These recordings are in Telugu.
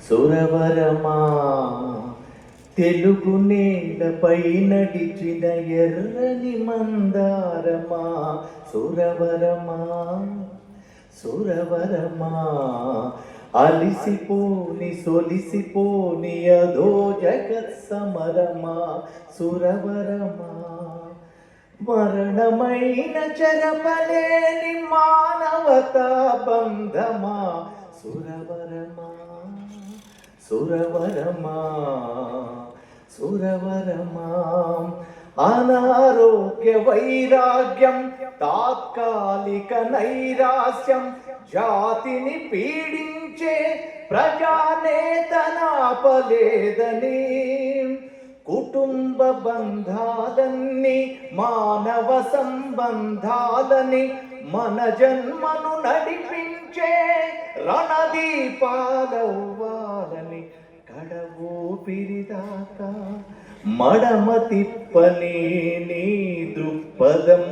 సురవరమా తెలుగు నేలపై నడిచిన ఎర్రని మందారమా సురవరమా సురవరమా అలిసిపోని సొలిసిపోని అదో జగత్ సమరమా సురవరమా మరణమైన చెరపలేని మానవతా బంధమా సురవరమా సురవరమా సురవరమా అనారోగ్య వైరాగ్యం తాత్కాలిక నైరాస్యం జాతిని పీడించే ప్రజానేతనాపలేదని కుటుంబ బంధాలన్నీ మానవ సంబంధాలని మన జన్మను నడిపించే రణదీపాలవ్వాలని కడవూపిరిదాకా మడమ తిప్పని నీ దృక్పథం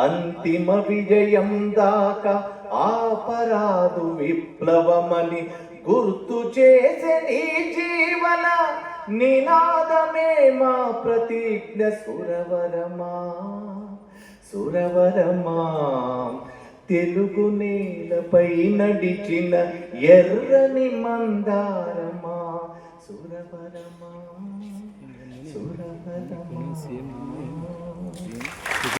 అంతిమ విజయం దాకా ఆపరాదు విప్లవమని గుర్తు చేసే నీ జీవన నినాదమే మా ప్రతిజ్ఞ సురవరమా సురవరమా తెలుగు నేలపై నడిచిన ఎర్రని మందారమా సురవరమా సురవరమా